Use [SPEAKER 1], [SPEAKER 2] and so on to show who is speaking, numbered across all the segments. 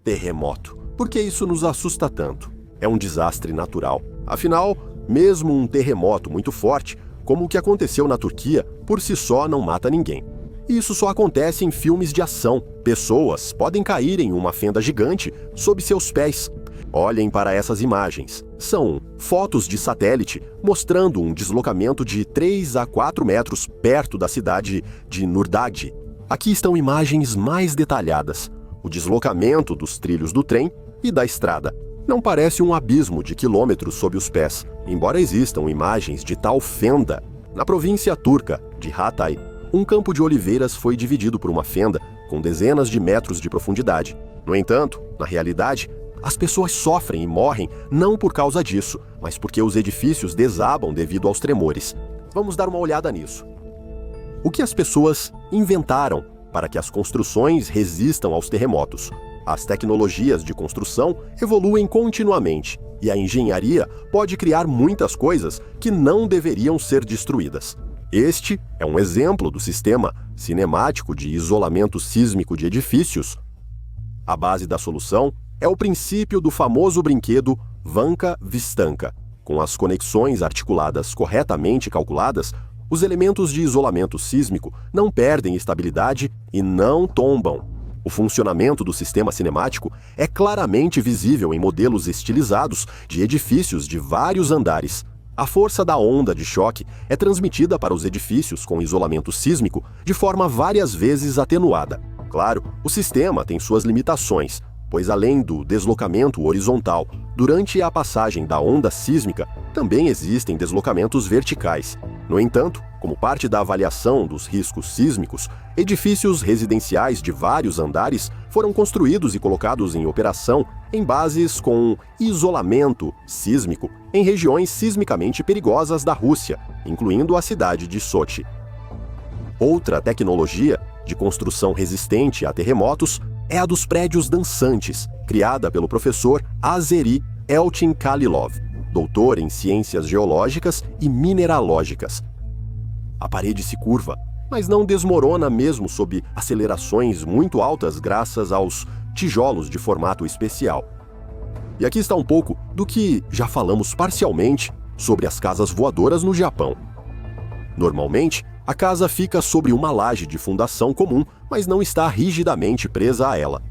[SPEAKER 1] Terremoto. Por que isso nos assusta tanto? É um desastre natural. Afinal, mesmo um terremoto muito forte, como o que aconteceu na Turquia, por si só não mata ninguém. Isso só acontece em filmes de ação. Pessoas podem cair em uma fenda gigante sob seus pés. Olhem para essas imagens. São fotos de satélite mostrando um deslocamento de 3 a 4 metros perto da cidade de Nurdagi. Aqui estão imagens mais detalhadas. O deslocamento dos trilhos do trem e da estrada. Não parece um abismo de quilômetros sob os pés, embora existam imagens de tal fenda. Na província turca de Hatay, um campo de oliveiras foi dividido por uma fenda com dezenas de metros de profundidade. No entanto, na realidade, as pessoas sofrem e morrem não por causa disso, mas porque os edifícios desabam devido aos tremores. Vamos dar uma olhada nisso. O que as pessoas inventaram para que as construções resistam aos terremotos? As tecnologias de construção evoluem continuamente e a engenharia pode criar muitas coisas que não deveriam ser destruídas. Este é um exemplo do sistema cinemático de isolamento sísmico de edifícios. A base da solução é o princípio do famoso brinquedo Vanka-Vistanka. Com as conexões articuladas corretamente calculadas, os elementos de isolamento sísmico não perdem estabilidade e não tombam. O funcionamento do sistema cinemático é claramente visível em modelos estilizados de edifícios de vários andares. A força da onda de choque é transmitida para os edifícios com isolamento sísmico de forma várias vezes atenuada. Claro, o sistema tem suas limitações, pois além do deslocamento horizontal, durante a passagem da onda sísmica, também existem deslocamentos verticais. No entanto, como parte da avaliação dos riscos sísmicos, edifícios residenciais de vários andares foram construídos e colocados em operação em bases com isolamento sísmico em regiões sismicamente perigosas da Rússia, incluindo a cidade de Sochi. Outra tecnologia de construção resistente a terremotos é a dos prédios dançantes, criada pelo professor Azeri Elchin Khalilov, doutor em ciências geológicas e mineralógicas. A parede se curva, mas não desmorona mesmo sob acelerações muito altas graças aos tijolos de formato especial. E aqui está um pouco do que já falamos parcialmente sobre as casas voadoras no Japão. Normalmente, a casa fica sobre uma laje de fundação comum, mas não está rigidamente presa a ela.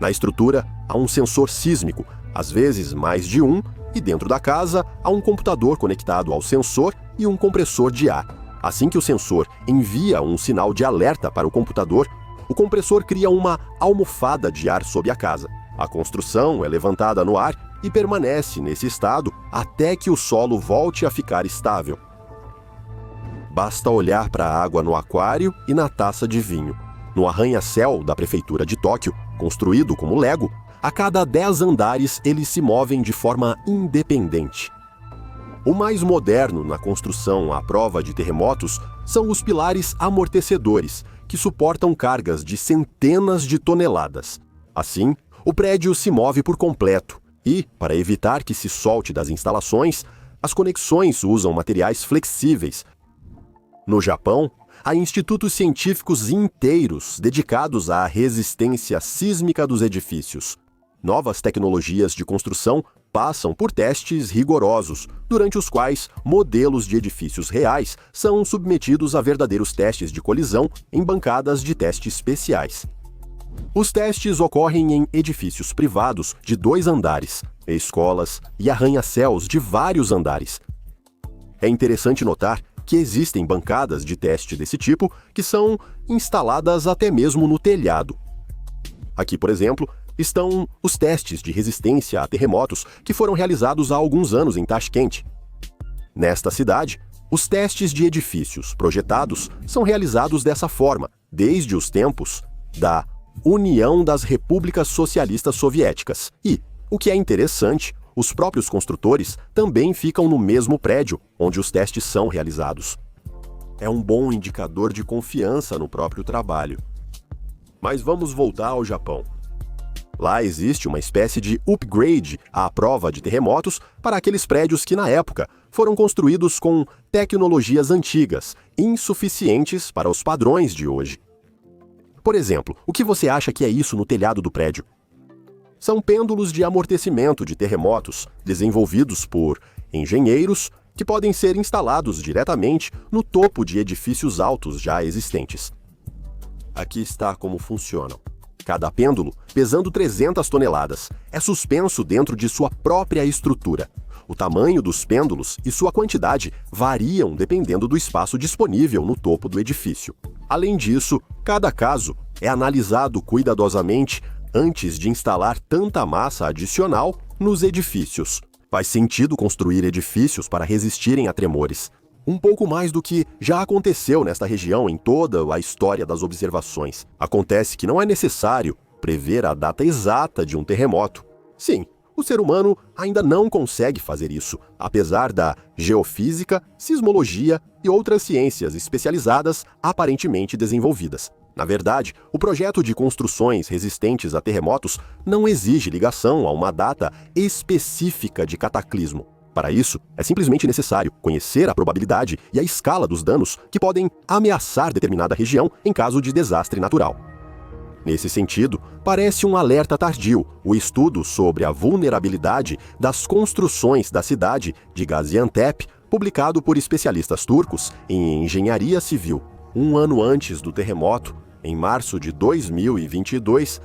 [SPEAKER 1] Na estrutura, há um sensor sísmico, às vezes mais de um, e dentro da casa há um computador conectado ao sensor e um compressor de ar. Assim que o sensor envia um sinal de alerta para o computador, o compressor cria uma almofada de ar sob a casa. A construção é levantada no ar e permanece nesse estado até que o solo volte a ficar estável. Basta olhar para a água no aquário e na taça de vinho. No arranha-céu da prefeitura de Tóquio, construído como Lego, a cada 10 andares eles se movem de forma independente. O mais moderno na construção à prova de terremotos são os pilares amortecedores, que suportam cargas de centenas de toneladas. Assim, o prédio se move por completo e, para evitar que se solte das instalações, as conexões usam materiais flexíveis. No Japão, há institutos científicos inteiros dedicados à resistência sísmica dos edifícios. Novas tecnologias de construção passam por testes rigorosos, durante os quais modelos de edifícios reais são submetidos a verdadeiros testes de colisão em bancadas de teste especiais. Os testes ocorrem em edifícios privados de 2 andares, escolas e arranha-céus de vários andares. É interessante notar que existem bancadas de teste desse tipo que são instaladas até mesmo no telhado. Aqui, por exemplo, estão os testes de resistência a terremotos que foram realizados há alguns anos em Tashkent. Nesta cidade, os testes de edifícios projetados são realizados dessa forma, desde os tempos da União das Repúblicas Socialistas Soviéticas. E, o que é interessante, os próprios construtores também ficam no mesmo prédio onde os testes são realizados. É um bom indicador de confiança no próprio trabalho. Mas vamos voltar ao Japão. Lá existe uma espécie de upgrade à prova de terremotos para aqueles prédios que, na época, foram construídos com tecnologias antigas, insuficientes para os padrões de hoje. Por exemplo, o que você acha que é isso no telhado do prédio? São pêndulos de amortecimento de terremotos desenvolvidos por engenheiros que podem ser instalados diretamente no topo de edifícios altos já existentes. Aqui está como funcionam. Cada pêndulo, pesando 300 toneladas, é suspenso dentro de sua própria estrutura. O tamanho dos pêndulos e sua quantidade variam dependendo do espaço disponível no topo do edifício. Além disso, cada caso é analisado cuidadosamente antes de instalar tanta massa adicional nos edifícios. Faz sentido construir edifícios para resistirem a tremores. Um pouco mais do que já aconteceu nesta região em toda a história das observações. Acontece que não é necessário prever a data exata de um terremoto. Sim, o ser humano ainda não consegue fazer isso, apesar da geofísica, sismologia e outras ciências especializadas aparentemente desenvolvidas. Na verdade, o projeto de construções resistentes a terremotos não exige ligação a uma data específica de cataclismo. Para isso, é simplesmente necessário conhecer a probabilidade e a escala dos danos que podem ameaçar determinada região em caso de desastre natural. Nesse sentido, parece um alerta tardio o estudo sobre a vulnerabilidade das construções da cidade de Gaziantep, publicado por especialistas turcos em engenharia civil. Um ano antes do terremoto, em março de 2022,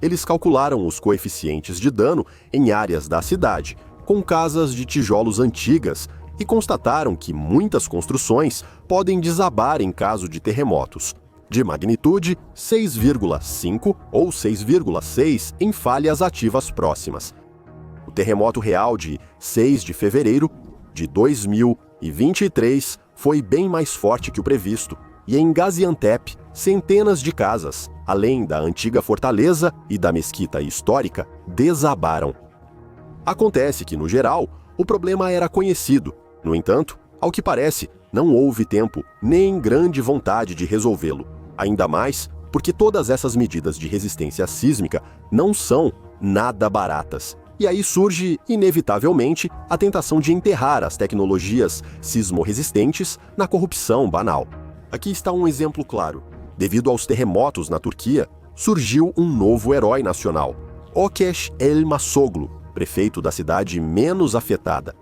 [SPEAKER 1] eles calcularam os coeficientes de dano em áreas da cidade, com casas de tijolos antigas, e constataram que muitas construções podem desabar em caso de terremotos, de magnitude 6,5 ou 6,6 em falhas ativas próximas. O terremoto real de 6 de fevereiro de 2023 foi bem mais forte que o previsto, e em Gaziantep, centenas de casas, além da antiga fortaleza e da mesquita histórica, desabaram. Acontece que, no geral, o problema era conhecido. No entanto, ao que parece, não houve tempo nem grande vontade de resolvê-lo. Ainda mais porque todas essas medidas de resistência sísmica não são nada baratas. E aí surge, inevitavelmente, a tentação de enterrar as tecnologias sismorresistentes na corrupção banal. Aqui está um exemplo claro. Devido aos terremotos na Turquia, surgiu um novo herói nacional, Ökeş Elmasoglu, prefeito da cidade menos afetada.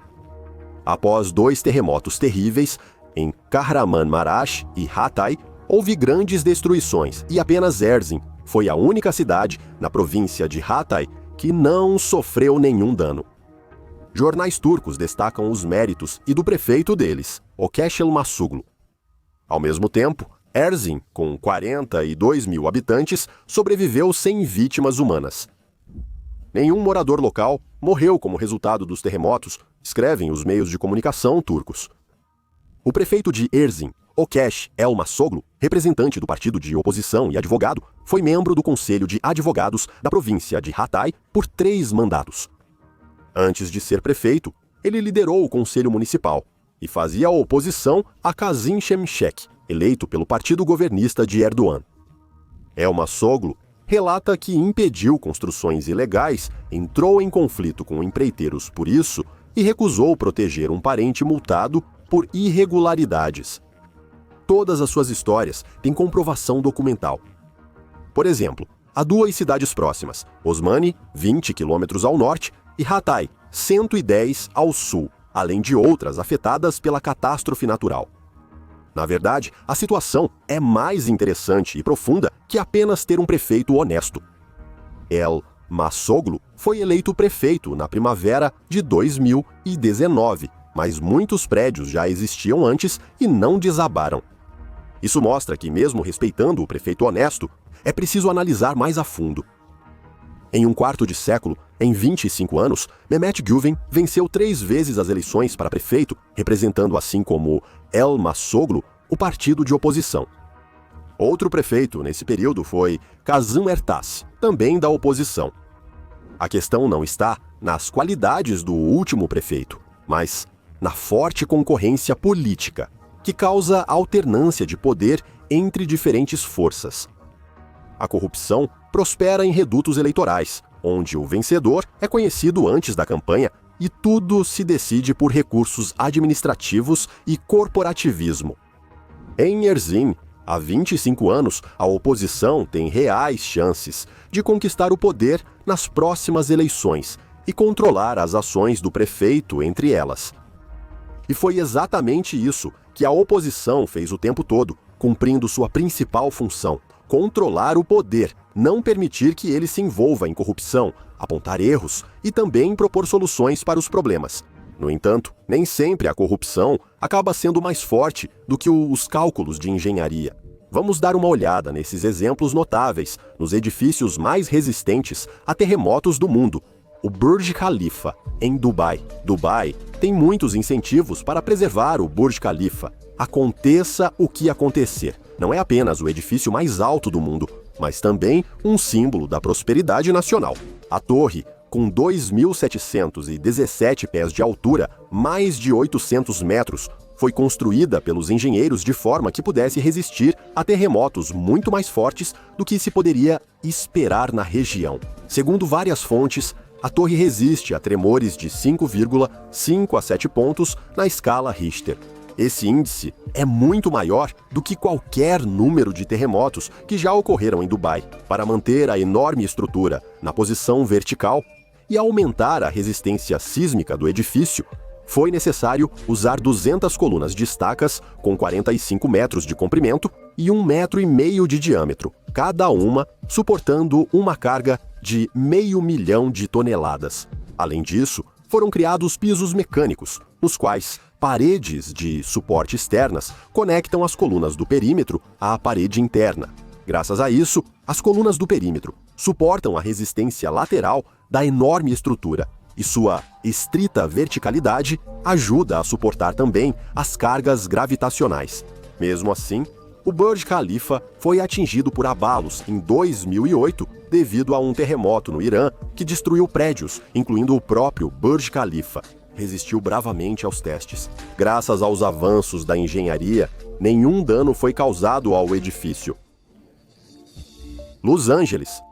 [SPEAKER 1] Após 2 terremotos terríveis, em Kahramanmaraş e Hatay, houve grandes destruições e apenas Erzin foi a única cidade na província de Hatay que não sofreu nenhum dano. Jornais turcos destacam os méritos e do prefeito deles, Ökeş Elmasoglu. Ao mesmo tempo, Erzin, com 42 mil habitantes, sobreviveu sem vítimas humanas. Nenhum morador local morreu como resultado dos terremotos, escrevem os meios de comunicação turcos. O prefeito de Erzin, Ökeş Elmasoglu, representante do partido de oposição e advogado, foi membro do Conselho de Advogados da província de Hatay por 3 mandatos. Antes de ser prefeito, ele liderou o Conselho Municipal e fazia oposição a Kazım Şemşek, eleito pelo partido governista de Erdogan. Elmasoglu relata que impediu construções ilegais, entrou em conflito com empreiteiros por isso e recusou proteger um parente multado por irregularidades. Todas as suas histórias têm comprovação documental. Por exemplo, há 2 cidades próximas, Osmani, 20 quilômetros ao norte, e Hatay, 110 ao sul, além de outras afetadas pela catástrofe natural. Na verdade, a situação é mais interessante e profunda que apenas ter um prefeito honesto. Elmasoglu foi eleito prefeito na primavera de 2019, mas muitos prédios já existiam antes e não desabaram. Isso mostra que, mesmo respeitando o prefeito honesto, é preciso analisar mais a fundo. Em um quarto de século, em 25 anos, Mehmet Güven venceu 3 vezes as eleições para prefeito, representando assim como Elmasoglu o partido de oposição. Outro prefeito nesse período foi Kazım Ertas, também da oposição. A questão não está nas qualidades do último prefeito, mas na forte concorrência política, que causa alternância de poder entre diferentes forças. A corrupção prospera em redutos eleitorais, onde o vencedor é conhecido antes da campanha e tudo se decide por recursos administrativos e corporativismo. Em Erzin, Há 25 anos, a oposição tem reais chances de conquistar o poder nas próximas eleições e controlar as ações do prefeito entre elas. E foi exatamente isso que a oposição fez o tempo todo, cumprindo sua principal função: controlar o poder, não permitir que ele se envolva em corrupção, apontar erros e também propor soluções para os problemas. No entanto, nem sempre a corrupção acaba sendo mais forte do que os cálculos de engenharia. Vamos dar uma olhada nesses exemplos notáveis nos edifícios mais resistentes a terremotos do mundo. O Burj Khalifa, em Dubai. Dubai tem muitos incentivos para preservar o Burj Khalifa. Aconteça o que acontecer. Não é apenas o edifício mais alto do mundo, mas também um símbolo da prosperidade nacional. A torre, com 2.717 pés de altura, mais de 800 metros, foi construída pelos engenheiros de forma que pudesse resistir a terremotos muito mais fortes do que se poderia esperar na região. Segundo várias fontes, a torre resiste a tremores de 5,5 a 7 pontos na escala Richter. Esse índice é muito maior do que qualquer número de terremotos que já ocorreram em Dubai. Para manter a enorme estrutura na posição vertical e aumentar a resistência sísmica do edifício, foi necessário usar 200 colunas de estacas com 45 metros de comprimento e 1,5 metro de diâmetro, cada uma suportando uma carga de 500 mil de toneladas. Além disso, foram criados pisos mecânicos, nos quais paredes de suporte externas conectam as colunas do perímetro à parede interna. Graças a isso, as colunas do perímetro suportam a resistência lateral da enorme estrutura, e sua estrita verticalidade ajuda a suportar também as cargas gravitacionais. Mesmo assim, o Burj Khalifa foi atingido por abalos em 2008 devido a um terremoto no Irã que destruiu prédios, incluindo o próprio Burj Khalifa. Resistiu bravamente aos testes. Graças aos avanços da engenharia, nenhum dano foi causado ao edifício. Los Angeles.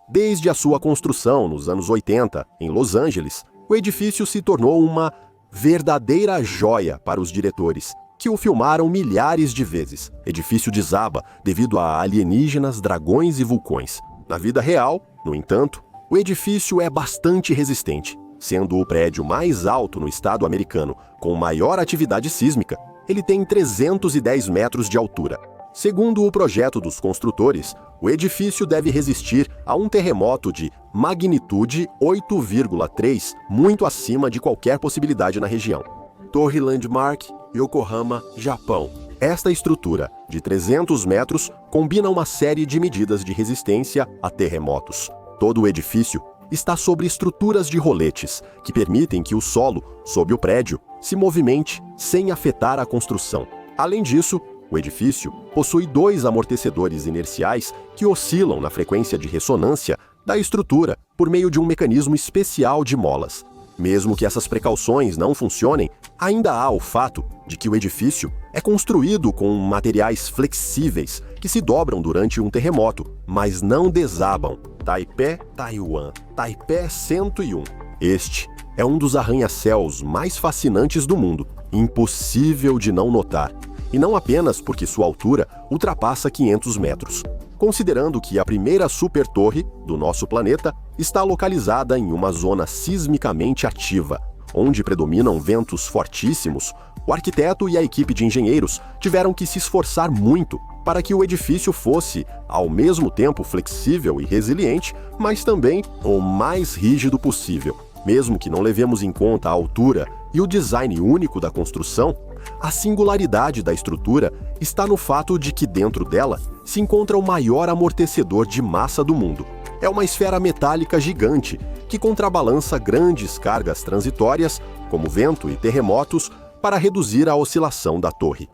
[SPEAKER 1] Desde a sua construção nos anos 80, em Los Angeles, o edifício se tornou uma verdadeira joia para os diretores, que o filmaram milhares de vezes. Edifício desaba devido a alienígenas, dragões e vulcões. Na vida real, no entanto, o edifício é bastante resistente. Sendo o prédio mais alto no estado americano com maior atividade sísmica, ele tem 310 metros de altura. Segundo o projeto dos construtores, o edifício deve resistir a um terremoto de magnitude 8,3, muito acima de qualquer possibilidade na região. Torre Landmark, Yokohama, Japão. Esta estrutura, de 300 metros, combina uma série de medidas de resistência a terremotos. Todo o edifício está sobre estruturas de roletes, que permitem que o solo, sob o prédio, se movimente sem afetar a construção. Além disso, o edifício possui 2 amortecedores inerciais que oscilam na frequência de ressonância da estrutura por meio de um mecanismo especial de molas. Mesmo que essas precauções não funcionem, ainda há o fato de que o edifício é construído com materiais flexíveis que se dobram durante um terremoto, mas não desabam. Taipei, Taiwan, Taipei 101. Este é um dos arranha-céus mais fascinantes do mundo, impossível de não notar. E não apenas porque sua altura ultrapassa 500 metros. Considerando que a primeira supertorre do nosso planeta está localizada em uma zona sismicamente ativa, onde predominam ventos fortíssimos, o arquiteto e a equipe de engenheiros tiveram que se esforçar muito para que o edifício fosse, ao mesmo tempo, flexível e resiliente, mas também o mais rígido possível. Mesmo que não levemos em conta a altura e o design único da construção, a singularidade da estrutura está no fato de que dentro dela se encontra o maior amortecedor de massa do mundo. É uma esfera metálica gigante que contrabalança grandes cargas transitórias, como vento e terremotos, para reduzir a oscilação da torre.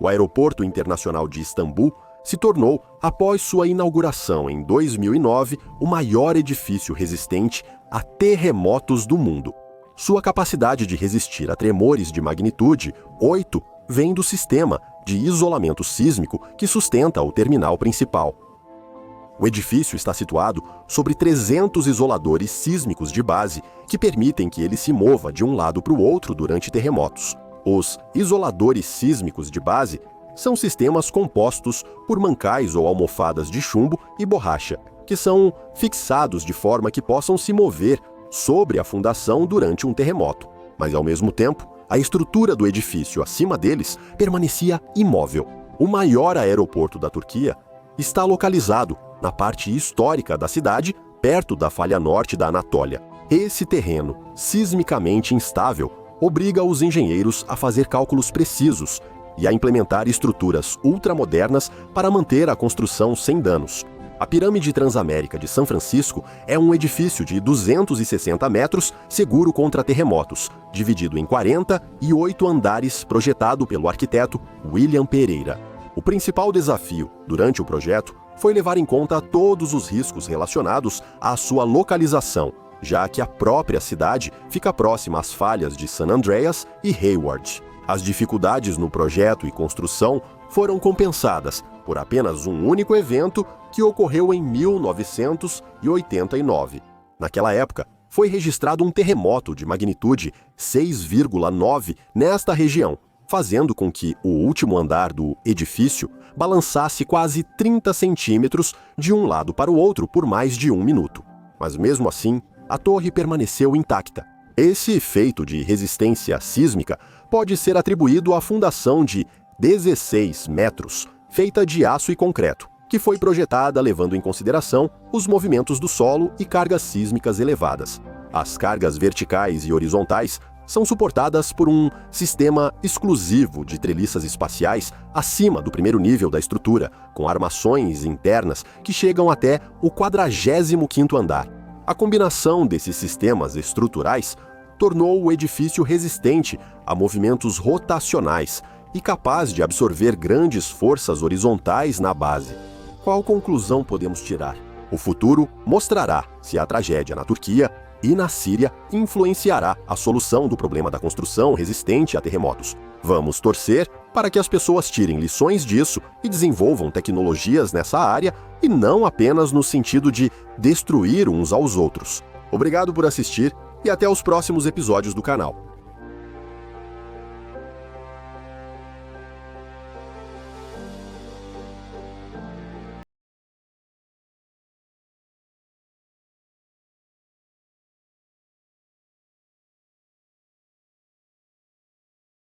[SPEAKER 1] O Aeroporto Internacional de Istambul se tornou, após sua inauguração em 2009, o maior edifício resistente a terremotos do mundo. Sua capacidade de resistir a tremores de magnitude 8 vem do sistema de isolamento sísmico que sustenta o terminal principal. O edifício está situado sobre 300 isoladores sísmicos de base que permitem que ele se mova de um lado para o outro durante terremotos. Os isoladores sísmicos de base são sistemas compostos por mancais ou almofadas de chumbo e borracha, que são fixados de forma que possam se mover sobre a fundação durante um terremoto. Mas, ao mesmo tempo, a estrutura do edifício acima deles permanecia imóvel. O maior aeroporto da Turquia está localizado na parte histórica da cidade, perto da falha norte da Anatólia. Esse terreno, sismicamente instável, obriga os engenheiros a fazer cálculos precisos e a implementar estruturas ultramodernas para manter a construção sem danos. A Pirâmide Transamérica de São Francisco é um edifício de 260 metros seguro contra terremotos, dividido em 48 andares, projetado pelo arquiteto William Pereira. O principal desafio durante o projeto foi levar em conta todos os riscos relacionados à sua localização, já que a própria cidade fica próxima às falhas de San Andreas e Hayward. As dificuldades no projeto e construção foram compensadas por apenas um único evento que ocorreu em 1989. Naquela época, foi registrado um terremoto de magnitude 6,9 nesta região, fazendo com que o último andar do edifício balançasse quase 30 centímetros de um lado para o outro por mais de 1 minuto. Mas mesmo assim, a torre permaneceu intacta. Esse efeito de resistência sísmica pode ser atribuído à fundação de 16 metros, feita de aço e concreto, que foi projetada levando em consideração os movimentos do solo e cargas sísmicas elevadas. As cargas verticais e horizontais são suportadas por um sistema exclusivo de treliças espaciais acima do primeiro nível da estrutura, com armações internas que chegam até o 45º andar. A combinação desses sistemas estruturais tornou o edifício resistente a movimentos rotacionais e capaz de absorver grandes forças horizontais na base. Qual conclusão podemos tirar? O futuro mostrará se a tragédia na Turquia e na Síria influenciará a solução do problema da construção resistente a terremotos. Vamos torcer para que as pessoas tirem lições disso e desenvolvam tecnologias nessa área e não apenas no sentido de destruir uns aos outros. Obrigado por assistir e até os próximos episódios do canal.